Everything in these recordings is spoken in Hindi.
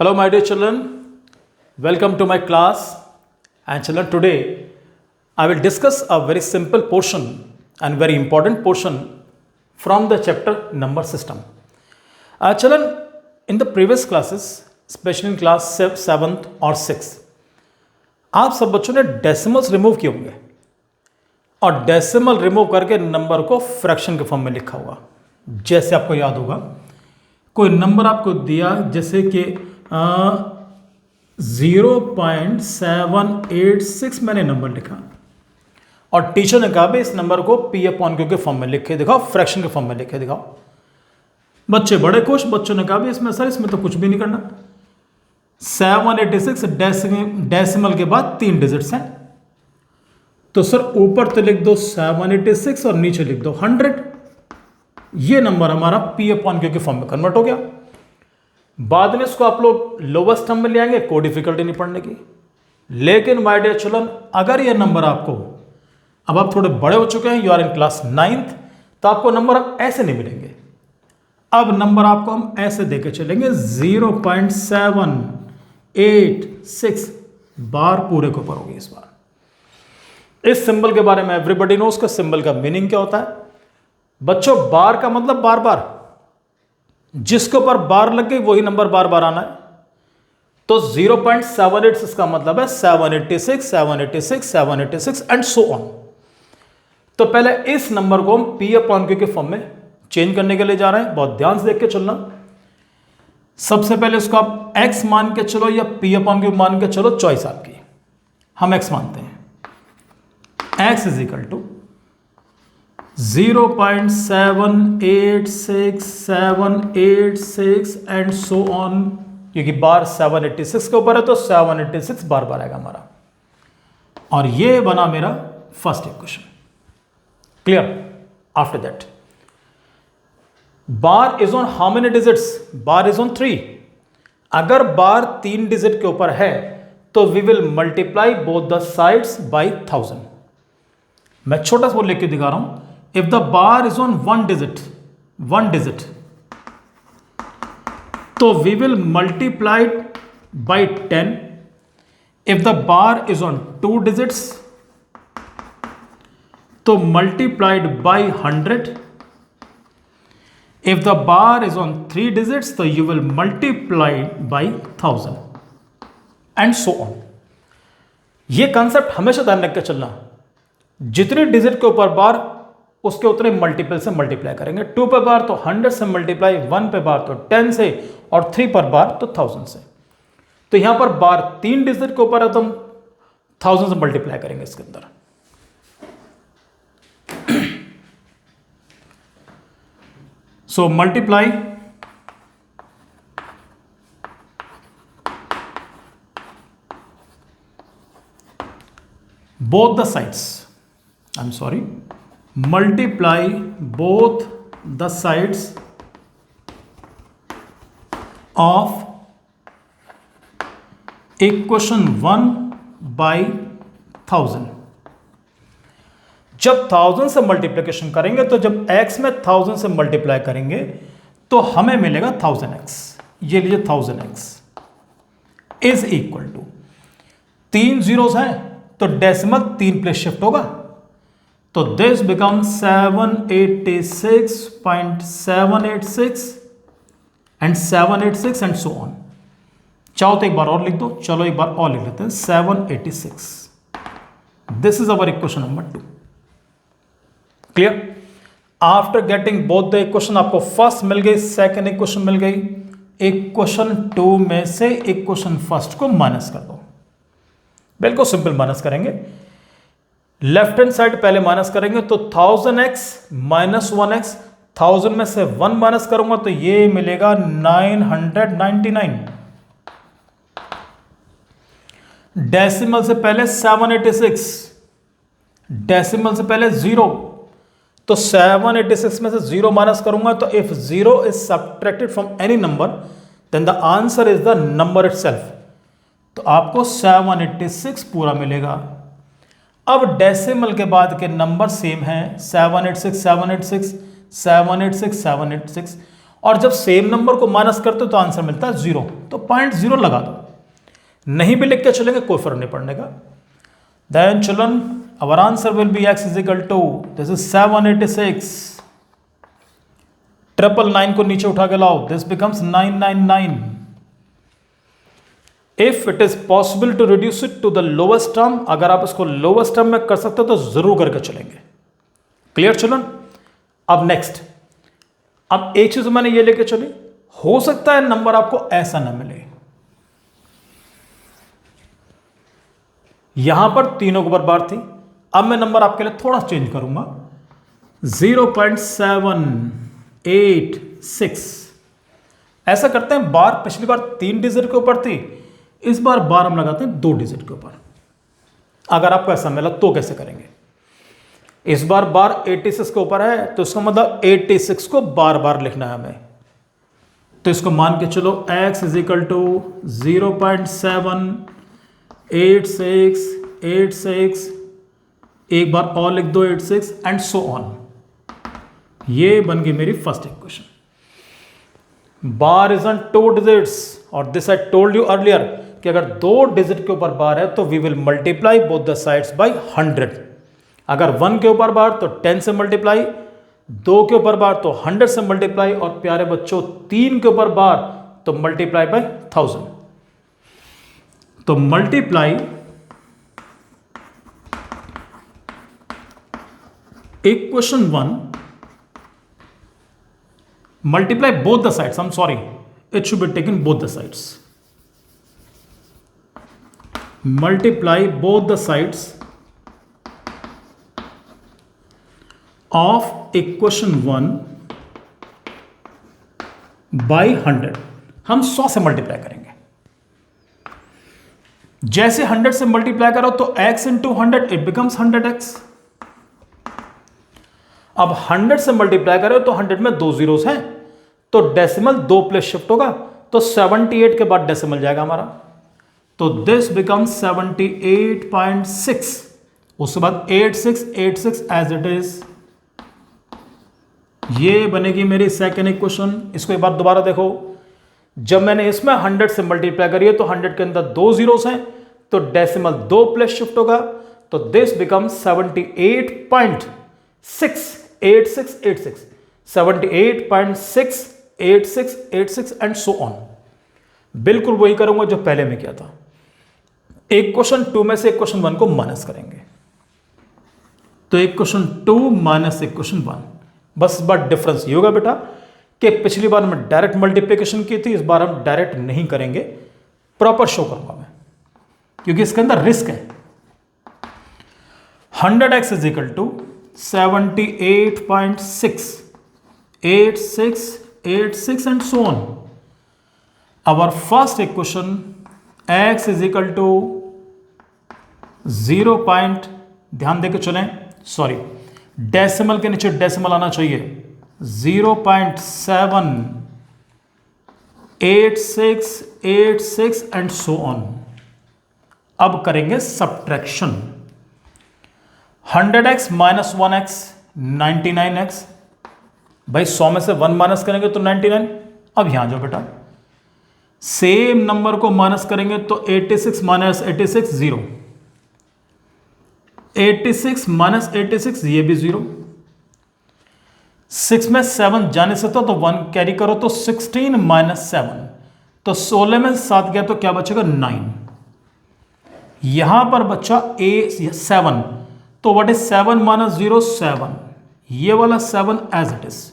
Hello, my dear children. Welcome to my class. And children, today I will discuss a very simple portion and very important portion from the chapter number system. Children, in the previous classes, especially in class 7th और 6th, आप सब बच्चों ने डेसिमल्स रिमूव किए होंगे और डेसिमल रिमूव करके नंबर को फ्रैक्शन के फॉर्म में लिखा होगा। जैसे आपको याद होगा, कोई नंबर आपको दिया जैसे कि 0.786 मैंने नंबर लिखा और टीचर ने कहा भाई इस नंबर को पी अपॉन क्यू के फॉर्म में लिखे दिखाओ, फ्रैक्शन के फॉर्म में लिखे दिखाओ। बच्चे बड़े खुश, बच्चों ने कहा भाई इसमें तो कुछ भी नहीं करना। 786 डेसिमल के बाद 3 डिजिट्स हैं, तो सर ऊपर तो लिख दो 786 और नीचे लिख दो 100। ये नंबर हमारा पी अपॉन क्यू के फॉर्म में कन्वर्ट हो गया। बाद में इसको आप लोग लोवेस्ट टर्म में ले आएंगे, कोई डिफिकल्टी नहीं पड़ने की। लेकिन माय डियर चिल्ड्रन, अगर ये नंबर आपको, अब आप थोड़े बड़े हो चुके हैं, you are in class 9th, तो आपको नंबर अब ऐसे नहीं मिलेंगे। अब नंबर आपको हम ऐसे देके चलेंगे 0.786 बार पूरे के ऊपर होगी इस बार। इस सिंबल के बारे में एवरीबडी नो, उसका सिंबल का मीनिंग क्या होता है बच्चों। बार का मतलब बार बार, जिसके ऊपर बार लग गई वही नंबर बार बार आना है। तो 0.786 का मतलब है 786, 786, 786 एंड सो ऑन। तो पहले इस नंबर को हम पी अपॉन क्यू के फॉर्म में चेंज करने के लिए जा रहे हैं। बहुत ध्यान से देख के चलना। सबसे पहले इसको आप x मान के चलो या पी अपॉन क्यू मान के चलो, चॉइस आपकी। हम x मानते हैं। x is equal to 0.786 and so on, क्योंकि बार 786 के ऊपर है तो 786 बार बार आएगा हमारा। और ये बना मेरा first equation. Clear? After that bar is on how many digits? Bar is on 3। अगर बार 3 डिजिट के ऊपर है तो we will multiply both the sides by 1000। मैं छोटा सा वो लिख के दिखा रहा हूं। If the bar is on one digit, तो we will multiply it by 10. If the bar is on 2 digits, तो multiplied by 100. If the bar is on 3 digits, तो you will multiply by 1000 and so on. ये कंसेप्ट हमेशा ध्यान रख के चलना। जितने डिजिट के ऊपर बार उसके उतने मल्टीपल से मल्टीप्लाई करेंगे। 2 पे बार तो 100 से मल्टीप्लाई, 1 पे बार तो 10 से और 3 पर बार तो 1000 से। तो यहां पर बार 3 डिजिट के ऊपर है तो हम 1000 से मल्टीप्लाई करेंगे इसके अंदर। So multiply both the sides, I am sorry, multiply both the sides of equation 1 by 1000। जब 1000 से मल्टीप्लिकेशन करेंगे तो जब x में 1000 से मल्टीप्लाई करेंगे तो हमें मिलेगा 1000x। ये लीजिए 1000x is equal to 3 zeros हैं तो डेसिमल 3 प्लेस शिफ्ट होगा, तो this become 786.786 and 786 and so on. चाहो तो एक बार और लिख दो, चलो एक बार और लिख लेते हैं 786। This is our equation number 2। Clear? After getting both the equation, आपको फर्स्ट मिल गई, सेकेंड इक्वेशन मिल गई। इक्वेशन 2 में से इक्वेशन फर्स्ट को माइनस कर दो। बिल्कुल सिंपल माइनस करेंगे। लेफ्ट हैंड साइड पहले माइनस करेंगे तो 1000x माइनस 1x, 1000 में से 1 माइनस करूंगा तो ये मिलेगा 999। डेसिमल से पहले 786, डेसिमल से पहले 0, तो 786 में से 0 माइनस करूंगा तो if 0 is subtracted from any number then the answer is the number itself. तो आपको 786 पूरा मिलेगा। अब डेसिमल के बाद के नंबर सेम हैं, 786, 786, 786, 786, और जब सेम नंबर को माइनस करते हो तो आंसर मिलता है 0। तो 0.0 लगा दो, नहीं भी लिख के चलेंगे कोई फर्क नहीं पड़ने का। Then children our answer will be x is equal to, this is 786, 999 को नीचे उठा के लाओ, this becomes 999। If it is possible to reduce it to the lowest term, अगर आप इसको लोवेस्ट टर्म में कर सकते हो तो जरूर करके चलेंगे। Clear children? अब नेक्स्ट, अब एक चीज मैंने ये लेके चली, हो सकता है नंबर आपको ऐसा ना मिले, यहां पर तीनों को बराबर थी, अब मैं नंबर आपके लिए थोड़ा चेंज करूंगा, 0.786। ऐसा करते हैं, बार पिछली बार 3 डिजिट के ऊपर थी, इस बार बार हम लगाते हैं 2 डिजिट के ऊपर। अगर आपको ऐसा मिला तो कैसे करेंगे? इस बार बार 86 के ऊपर है, तो इसका मतलब 86 को बार बार लिखना है हमें। तो इसको मान के चलो x इज इक्वल टू 0.78686, एक बार और लिख दो 86 एंड सो ऑन। ये बन गई मेरी first equation. Bar is on 2 digits, और this I told you earlier कि अगर 2 डिजिट के ऊपर बार है तो we will multiply both the sides by 100। अगर 1 के ऊपर बार तो 10 से मल्टीप्लाई, 2 के ऊपर बार तो 100 से मल्टीप्लाई, और प्यारे बच्चों 3 के ऊपर बार तो मल्टीप्लाई बाय 1000। तो multiply equation 1, multiply both the sides, I'm sorry, it should be taken both the sides. Multiply both the sides of equation 1 by 100। हम 100 से मल्टीप्लाई करेंगे। जैसे 100 से मल्टीप्लाई करो तो x into 100 it becomes 100x। अब 100 से मल्टीप्लाई करो तो 100 में 2 जीरोस हैं, तो डेसिमल 2 प्लेस शिफ्ट होगा, तो 78 के बाद डेसिमल जाएगा हमारा, तो दिस बिकम्स 78.6। उसके बाद 8686 एज इट इज। ये बनेगी मेरी सेकेंड इक्वेशन। इसको एक बार दोबारा देखो, जब मैंने इसमें 100 से मल्टीप्लाई करी है तो 100 के अंदर 2 जीरोस हैं, तो डेसिमल 2 प्लेस शिफ्ट होगा, तो this becomes 78.68686, 78.68686 and so on. बिल्कुल वही करूंगा जो पहले में किया था। इक्वेशन 2 में से इक्वेशन 1 को माइनस करेंगे, तो इक्वेशन 2 माइनस इक्वेशन 1। बस इस बार डिफरेंस ये होगा बेटा कि पिछली बार मैं डायरेक्ट मल्टीप्लिकेशन की थी, इस बार हम डायरेक्ट नहीं करेंगे, प्रॉपर शो करूंगा मैं, क्योंकि इसके अंदर रिस्क है। 100x is equal to 78.68686 and so on. Our first equation x is equal to 0. ध्यान देके चलें, सॉरी डेसिमल के नीचे डेसिमल आना चाहिए, 0.78686 एंड सो ऑन। अब करेंगे subtraction. 100x minus 1x 99x, भाई 100 में से 1 माइनस करेंगे तो 99। अब यहां जाओ बेटा, सेम नंबर को माइनस करेंगे तो 86 माइनस 86 0, 86 माइनस 86 ये भी 0, 6 में 7 जाने से तो 1 कैरी करो तो 16 माइनस 7, तो 16 में 7 गया तो क्या बचेगा 9। यहां पर बच्चा 7, तो व्हाट इज 7 माइनस 0 7, ये वाला 7 as it is,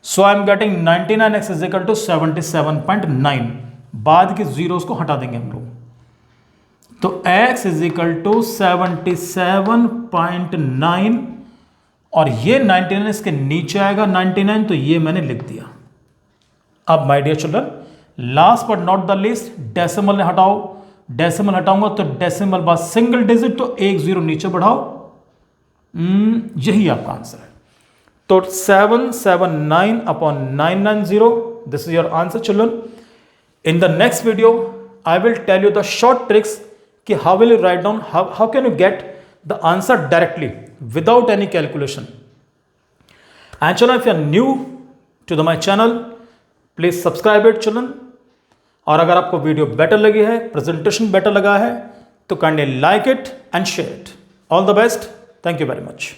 so I am getting 99x is equal to 77.9। बाद के जीरोस को हटा देंगे हम लोग, तो x इज इक्वल टू 77.9, और ये 99 इसके नीचे आएगा 99, तो ये मैंने लिख दिया। अब my dear children, last but not the least, decimal हटाओ, डेसिमल हटाऊंगा तो डेसिमल बाद सिंगल डिजिट, तो 1 0 नीचे बढ़ाओ, यही आपका आंसर है। तो 779/990, this is your answer children. In the next video I will tell you the short tricks कि how will you write down, how can you get the answer directly without any calculation. And children, if you are new to my channel, please subscribe it children, और अगर आपको वीडियो बेटर लगी है, प्रेजेंटेशन बेटर लगा है, तो kindly like it and share it. All the best, thank you very much.